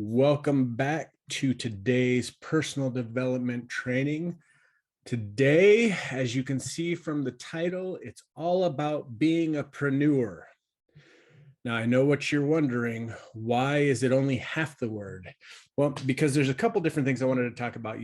Welcome back to today's personal development training. Today, as you can see from the title, it's all about being a preneur. Now, I know what you're wondering. Why is it only half the word? Well, because there's a couple different things I wanted to talk about,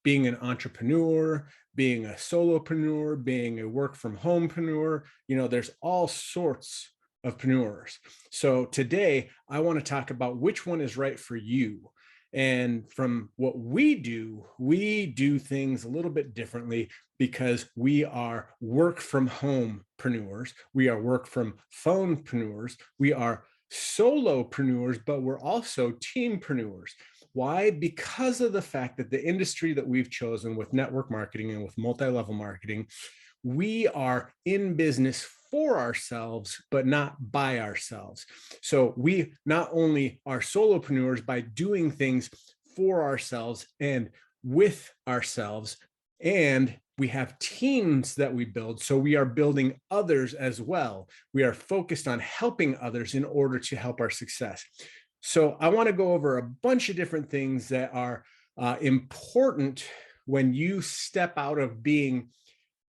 being an entrepreneur, being a solopreneur, being a work from homepreneur, there's all sorts of preneurs. So today I want to talk about which one is right for you. And from what we do things a little bit differently because we are work from homepreneurs, we are work from phonepreneurs, we are solopreneurs, but we're also teampreneurs. Why? Because of the fact that the industry that we've chosen with network marketing and with multi-level marketing, we are in business for ourselves, but not by ourselves. So we not only are solopreneurs by doing things for ourselves and with ourselves, and we have teams that we build. So we are building others as well. We are focused on helping others in order to help our success. So I want to go over a bunch of different things that are important when you step out of being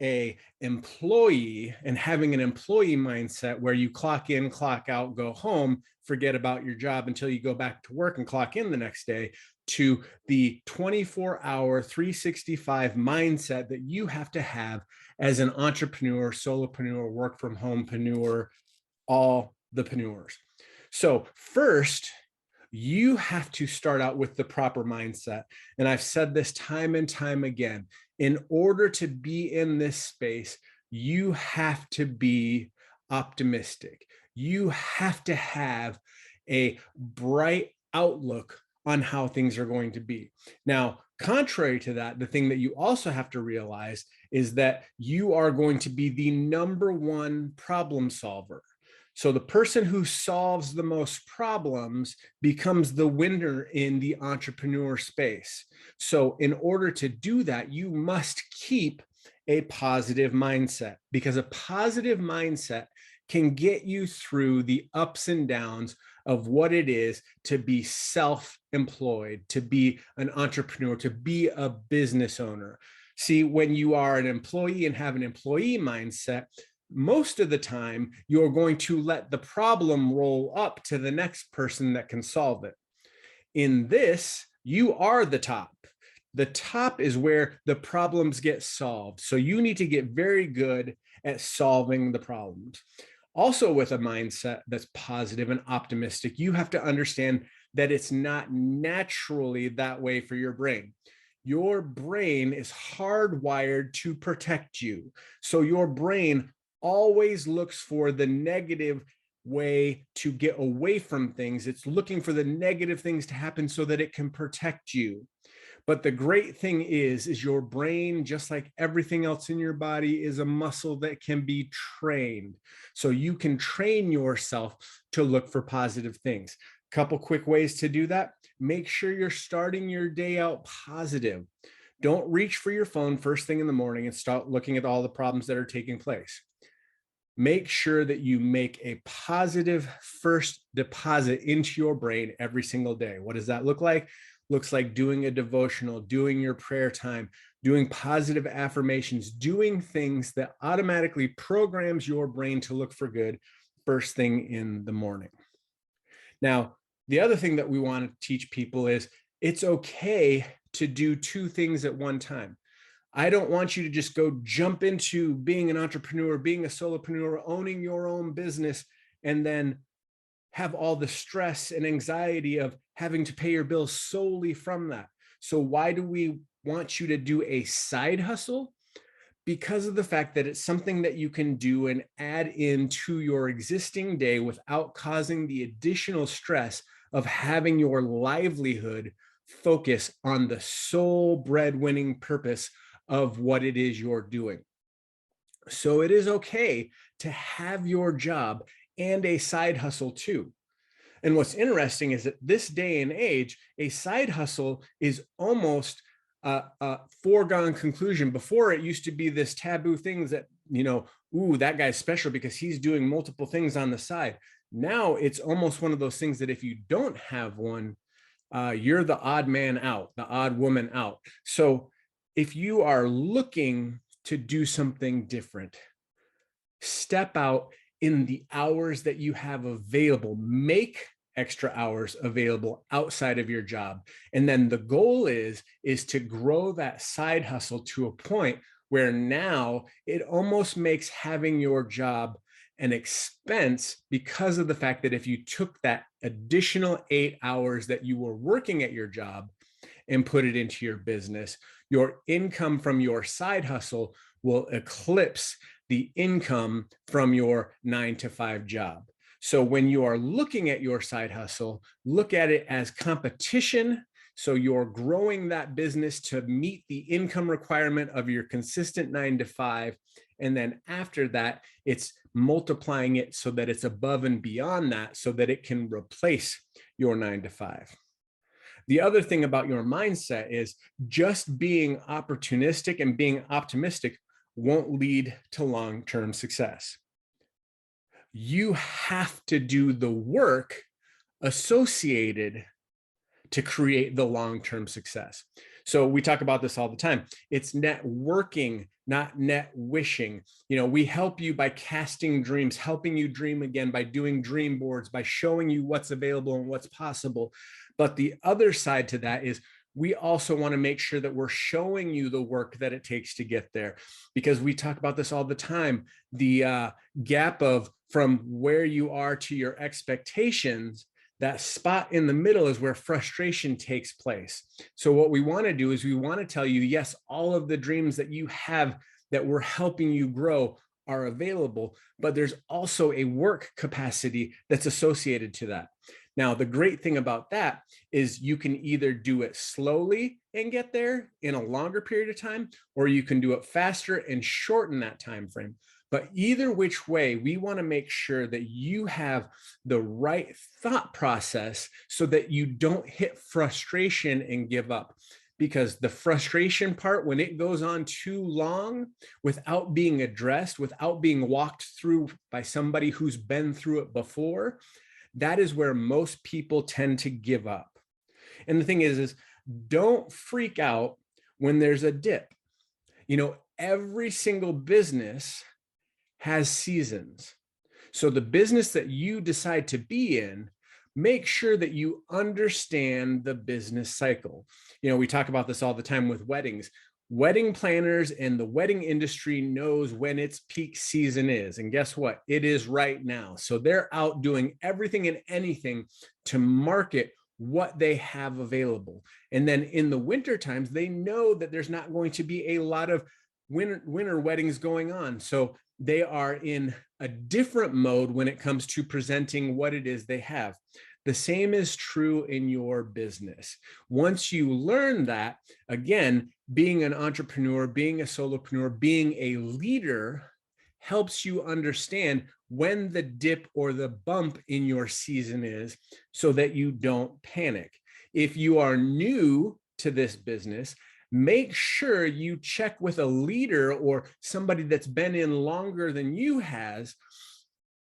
a employee and having an employee mindset where you clock in, clock out, go home, forget about your job until you go back to work and clock in the next day, to the 24-hour 365 mindset that you have to have as an entrepreneur, solopreneur, work from homepreneur, all the preneurs. So first, you have to start out with the proper mindset. And I've said this time and time again, in order to be in this space, you have to be optimistic. You have to have a bright outlook on how things are going to be. Now, contrary to that, the thing that you also have to realize is that you are going to be the number one problem solver. So the person who solves the most problems becomes the winner in the entrepreneur space. So in order to do that, you must keep a positive mindset, because a positive mindset can get you through the ups and downs of what it is to be self-employed, to be an entrepreneur, to be a business owner. See, when you are an employee and have an employee mindset, most of the time, you're going to let the problem roll up to the next person that can solve it. In this, you are the top. The top is where the problems get solved. So you need to get very good at solving the problems. Also, with a mindset that's positive and optimistic, you have to understand that it's not naturally that way for your brain. Your brain is hardwired to protect you. So your brain always looks for the negative way to get away from things. It's looking for the negative things to happen so that it can protect you. But the great thing is your brain, just like everything else in your body, is a muscle that can be trained. So you can train yourself to look for positive things. Couple quick ways to do that. Make sure you're starting your day out positive. Don't reach for your phone first thing in the morning and start looking at all the problems that are taking place. Make sure that you make a positive first deposit into your brain every single day. What does that look like? Looks like doing a devotional, doing your prayer time, doing positive affirmations, doing things that automatically programs your brain to look for good first thing in the morning. Now, the other thing that we want to teach people is it's okay to do two things at one time. I don't want you to just go jump into being an entrepreneur, being a solopreneur, owning your own business, and then have all the stress and anxiety of having to pay your bills solely from that. So why do we want you to do a side hustle? Because of the fact that it's something that you can do and add into your existing day without causing the additional stress of having your livelihood focus on the sole breadwinning purpose of what it is you're doing. So it is okay to have your job and a side hustle too. And what's interesting is that this day and age, a side hustle is almost a foregone conclusion. Before, it used to be this taboo things that, ooh, that guy's special because he's doing multiple things on the side. Now it's almost one of those things that if you don't have one, you're the odd man out, the odd woman out. So if you are looking to do something different, step out in the hours that you have available, make extra hours available outside of your job. And then the goal is to grow that side hustle to a point where now it almost makes having your job an expense, because of the fact that if you took that additional 8 hours that you were working at your job and put it into your business, your income from your side hustle will eclipse the income from your 9-to-5 job. So when you are looking at your side hustle, look at it as competition. So you're growing that business to meet the income requirement of your consistent 9-to-5. And then after that, it's multiplying it so that it's above and beyond that, so that it can replace your 9-to-5. The other thing about your mindset is just being opportunistic and being optimistic won't lead to long-term success. You have to do the work associated to create the long-term success. So we talk about this all the time. It's networking, not net wishing. We help you by casting dreams, helping you dream again, by doing dream boards, by showing you what's available and what's possible. But the other side to that is we also want to make sure that we're showing you the work that it takes to get there, because we talk about this all the time. The gap from where you are to your expectations, that spot in the middle is where frustration takes place. So what we want to do is we want to tell you, yes, all of the dreams that you have that we're helping you grow are available, but there's also a work capacity that's associated to that. Now, the great thing about that is you can either do it slowly and get there in a longer period of time, or you can do it faster and shorten that time frame. But either which way, we want to make sure that you have the right thought process so that you don't hit frustration and give up. Because the frustration part, when it goes on too long without being addressed, without being walked through by somebody who's been through it before, that is where most people tend to give up. And the thing is don't freak out when there's a dip. Every single business has seasons. So the business that you decide to be in, make sure that you understand the business cycle. We talk about this all the time with weddings. Wedding planners and the wedding industry knows when its peak season is. And guess what? It is right now. So they're out doing everything and anything to market what they have available. And then in the winter times, they know that there's not going to be a lot of winter weddings going on. So they are in a different mode when it comes to presenting what it is they have. The same is true in your business. Once you learn that, again, being an entrepreneur, being a solopreneur, being a leader helps you understand when the dip or the bump in your season is, so that you don't panic. If you are new to this business, make sure you check with a leader or somebody that's been in longer than you has,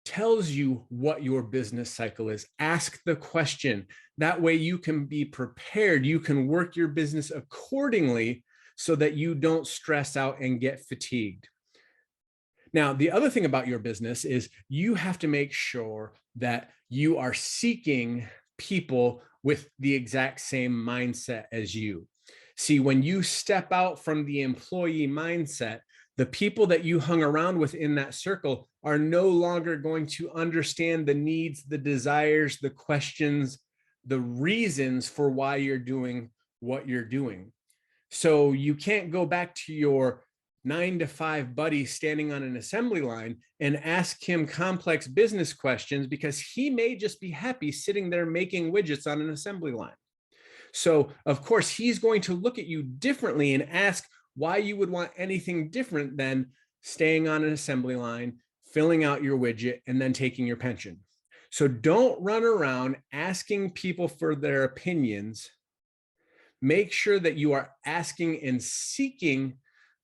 tells you what your business cycle is. Ask the question. That way you can be prepared. You can work your business accordingly so that you don't stress out and get fatigued. Now, the other thing about your business is you have to make sure that you are seeking people with the exact same mindset as you. See, when you step out from the employee mindset, the people that you hung around with in that circle are no longer going to understand the needs, the desires, the questions, the reasons for why you're doing what you're doing. So you can't go back to your 9-to-5 buddy standing on an assembly line and ask him complex business questions, because he may just be happy sitting there making widgets on an assembly line. So of course, he's going to look at you differently and ask why you would want anything different than staying on an assembly line, filling out your widget, and then taking your pension. So don't run around asking people for their opinions. Make sure that you are asking and seeking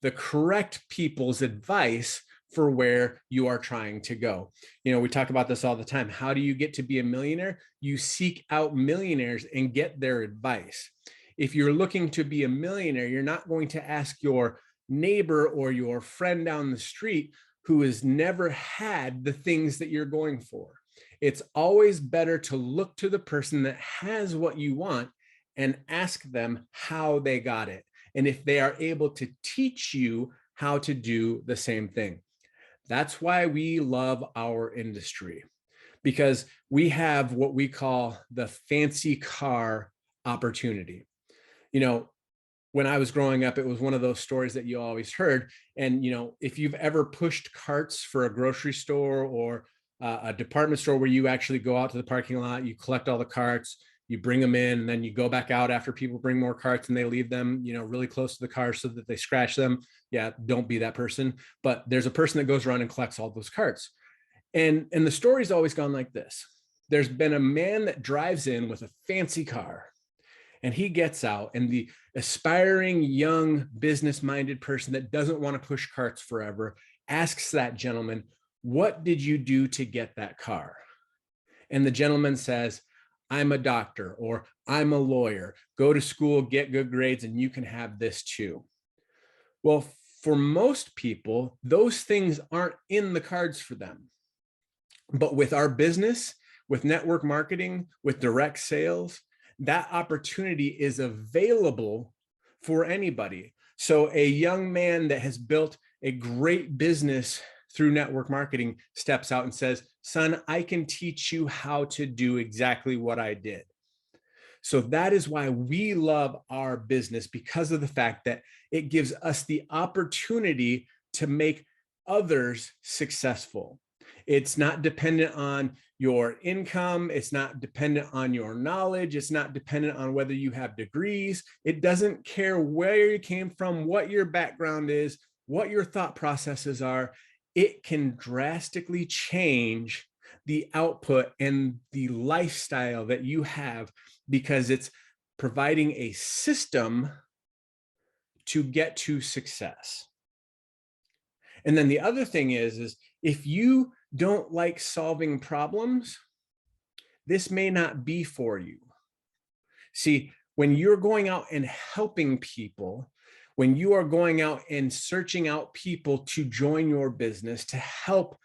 the correct people's advice for where you are trying to go. You know, we talk about this all the time. How do you get to be a millionaire? You seek out millionaires and get their advice. If you're looking to be a millionaire, you're not going to ask your neighbor or your friend down the street who has never had the things that you're going for. It's always better to look to the person that has what you want and ask them how they got it, and if they are able to teach you how to do the same thing. That's why we love our industry, because we have what we call the fancy car opportunity. You know, when I was growing up, it was one of those stories that you always heard. And, you know, if you've ever pushed carts for a grocery store or a department store where you actually go out to the parking lot, you collect all the carts, you bring them in, and then you go back out after people bring more carts and they leave them, you know, really close to the car so that they scratch them. Yeah, don't be that person. But there's a person that goes around and collects all those carts. And the story's always gone like this. There's been a man that drives in with a fancy car, and he gets out, and the aspiring young business-minded person that doesn't want to push carts forever asks that gentleman, "What did you do to get that car?" And the gentleman says, "I'm a doctor," or "I'm a lawyer. Go to school, get good grades, and you can have this too." Well, for most people, those things aren't in the cards for them. But with our business, with network marketing, with direct sales, that opportunity is available for anybody. So a young man that has built a great business through network marketing steps out and says, "Son, I can teach you how to do exactly what I did." So that is why we love our business, because of the fact that it gives us the opportunity to make others successful. It's not dependent on your income. It's not dependent on your knowledge. It's not dependent on whether you have degrees. It doesn't care where you came from, what your background is, what your thought processes are. It can drastically change the output and the lifestyle that you have, because it's providing a system to get to success. And then the other thing is if you don't like solving problems, this may not be for you. See, when you're going out and helping people, when you are going out and searching out people to join your business, to help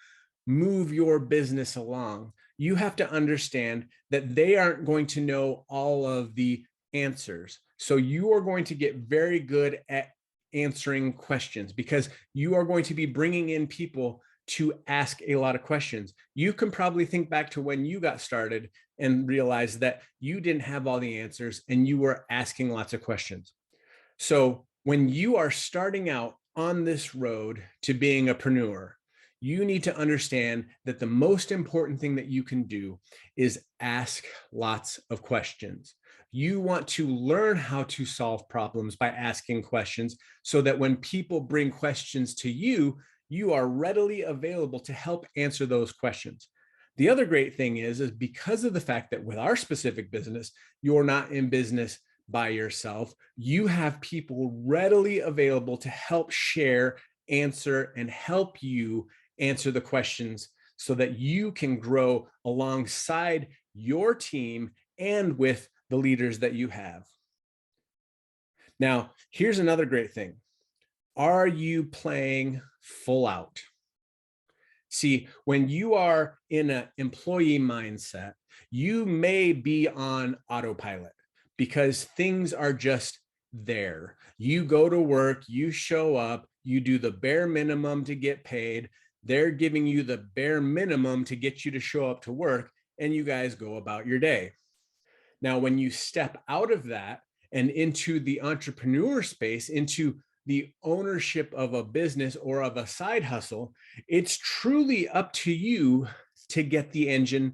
move your business along, you have to understand that they aren't going to know all of the answers. So you are going to get very good at answering questions, because you are going to be bringing in people to ask a lot of questions. You can probably think back to when you got started and realize that you didn't have all the answers and you were asking lots of questions. So when you are starting out on this road to being a preneur, you need to understand that the most important thing that you can do is ask lots of questions. You want to learn how to solve problems by asking questions, so that when people bring questions to you, you are readily available to help answer those questions. The other great thing is because of the fact that with our specific business, you're not in business by yourself, you have people readily available to help share, answer, and help you answer the questions, so that you can grow alongside your team and with the leaders that you have. Now, here's another great thing. Are you playing full out? See, when you are in an employee mindset, you may be on autopilot because things are just there. You go to work, you show up, you do the bare minimum to get paid. They're giving you the bare minimum to get you to show up to work, and you guys go about your day. Now, when you step out of that and into the entrepreneur space, into the ownership of a business or of a side hustle, it's truly up to you to get the engine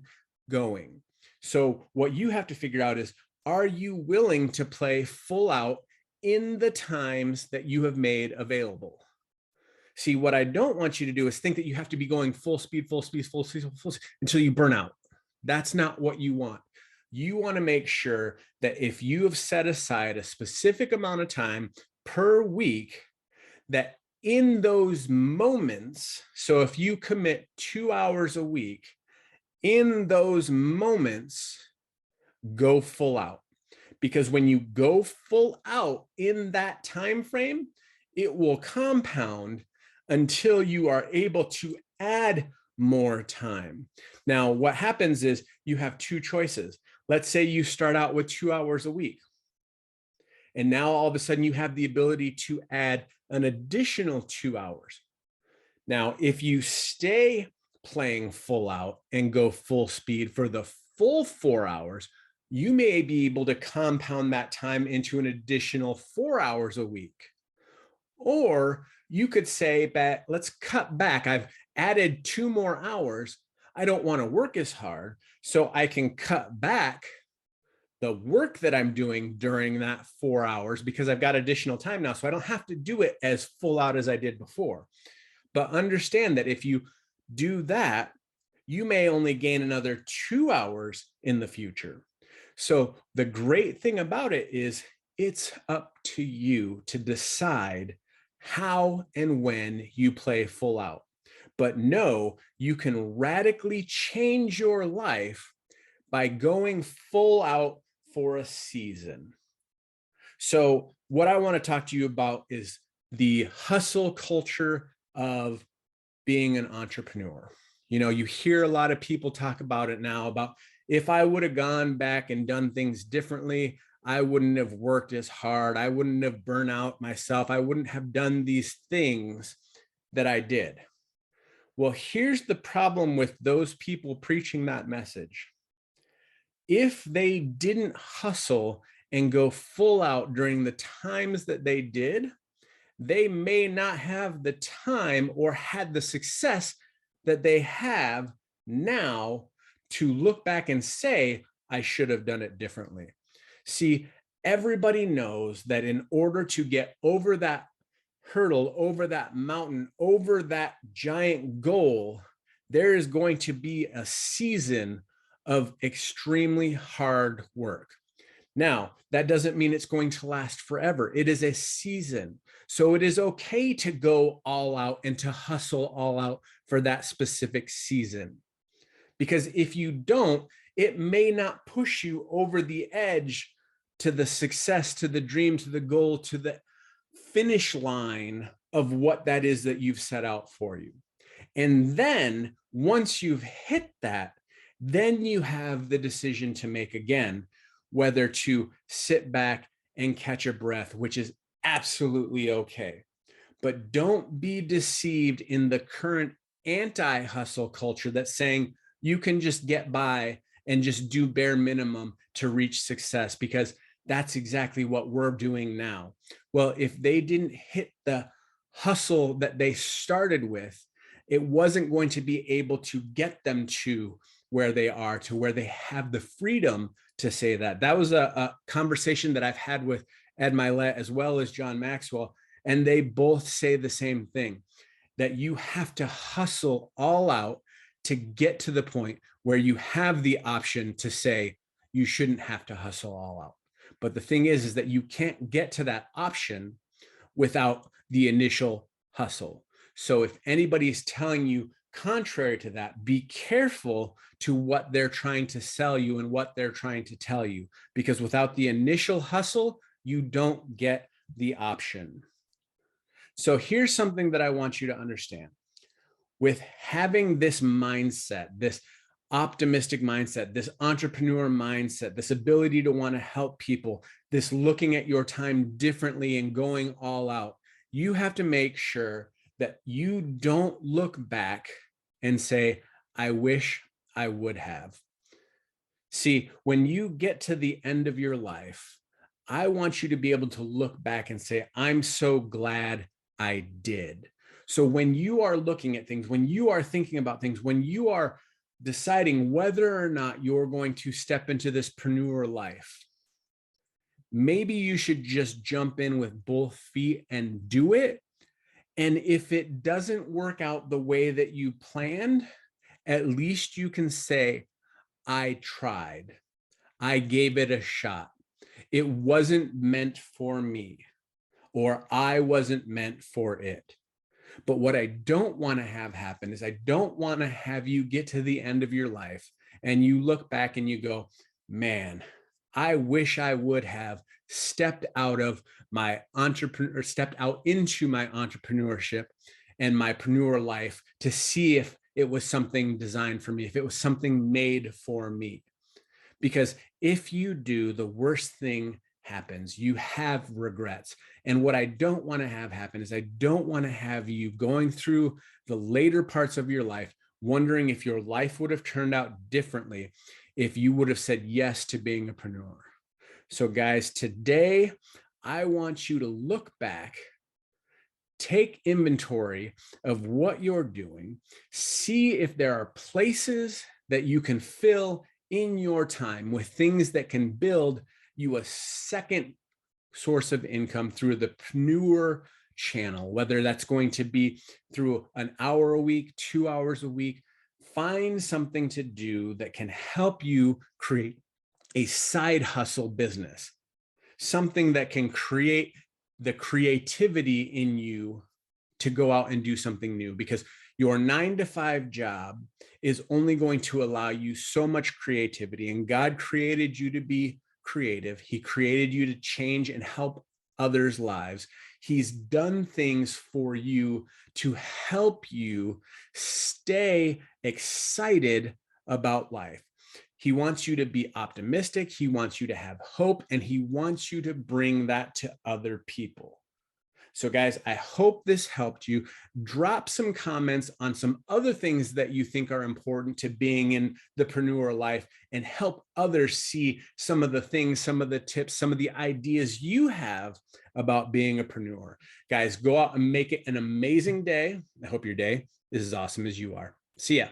going. So what you have to figure out is, are you willing to play full out in the times that you have made available? See, what I don't want you to do is think that you have to be going full speed, full speed, full speed, full speed until you burn out. That's not what you want. You want to make sure that if you have set aside a specific amount of time per week, that in those moments, so if you commit 2 hours a week, in those moments, go full out. Because when you go full out in that time frame, it will compound until you are able to add more time. Now, what happens is you have two choices. Let's say you start out with 2 hours a week. And now all of a sudden you have the ability to add an additional 2 hours. Now, if you stay playing full out and go full speed for the full 4 hours, you may be able to compound that time into an additional 4 hours a week. Or you could say that let's cut back. I've added 2 more hours. I don't want to work as hard, so I can cut back the work that I'm doing during that 4 hours because I've got additional time now. So I don't have to do it as full out as I did before. But understand that if you do that, you may only gain another 2 hours in the future. So the great thing about it is it's up to you to decide how and when you play full out. But know you can radically change your life by going full out for a season. So what I want to talk to you about is the hustle culture of being an entrepreneur. You know, you hear a lot of people talk about it now about if I would have gone back and done things differently, I wouldn't have worked as hard. I wouldn't have burned out myself. I wouldn't have done these things that I did. Well, here's the problem with those people preaching that message. If they didn't hustle and go full out during the times that they did, they may not have the time or had the success that they have now to look back and say, I should have done it differently. See, everybody knows that in order to get over that hurdle, over that mountain, over that giant goal, there is going to be a season of extremely hard work. Now, that doesn't mean it's going to last forever. It is a season. So it is okay to go all out and to hustle all out for that specific season. Because if you don't, it may not push you over the edge to the success, to the dream, to the goal, to the finish line of what that is that you've set out for you. And then once you've hit that, then you have the decision to make again, whether to sit back and catch a breath, which is absolutely okay. But don't be deceived in the current anti-hustle culture that's saying you can just get by and just do bare minimum to reach success, because that's exactly what we're doing now. Well, if they didn't hit the hustle that they started with, it wasn't going to be able to get them to where they are, to where they have the freedom to say that. That was a conversation that I've had with Ed Milet as well as John Maxwell, and they both say the same thing, that you have to hustle all out to get to the point where you have the option to say you shouldn't have to hustle all out. But the thing is that you can't get to that option without the initial hustle. So if anybody's telling you contrary to that, be careful to what they're trying to sell you and what they're trying to tell you, because without the initial hustle, you don't get the option. So here's something that I want you to understand. With having this mindset, this optimistic mindset, this entrepreneur mindset, this ability to want to help people, this looking at your time differently and going all out, you have to make sure that you don't look back and say, I wish I would have. See, when you get to the end of your life, I want you to be able to look back and say, I'm so glad I did. So when you are looking at things, when you are thinking about things, when you are deciding whether or not you're going to step into this preneur life, maybe you should just jump in with both feet and do it. And if it doesn't work out the way that you planned, at least you can say, I tried. I gave it a shot. It wasn't meant for me, or I wasn't meant for it. But what I don't want to have happen is I don't want to have you get to the end of your life and you look back and you go, man, I wish I would have stepped out of my entrepreneur, stepped out into my entrepreneurship and my preneur life to see if it was something designed for me, if it was something made for me. Because if you do, the worst thing happens. You have regrets. And what I don't want to have happen is I don't want to have you going through the later parts of your life wondering if your life would have turned out differently if you would have said yes to being a preneur. So guys, today I want you to look back, take inventory of what you're doing, see if there are places that you can fill in your time with things that can build you a second source of income through the preneur channel, whether that's going to be through an hour a week, 2 hours a week. Find something to do that can help you create a side hustle business, something that can create the creativity in you to go out and do something new, because your 9-to-5 job is only going to allow you so much creativity. And God created you to be creative. He created you to change and help others' lives. He's done things for you to help you stay excited about life. He wants you to be optimistic. He wants you to have hope, and he wants you to bring that to other people. So guys, I hope this helped you. Drop some comments on some other things that you think are important to being in the preneur life, and help others see some of the things, some of the tips, some of the ideas you have about being a preneur. Guys, go out and make it an amazing day. I hope your day is as awesome as you are. See ya.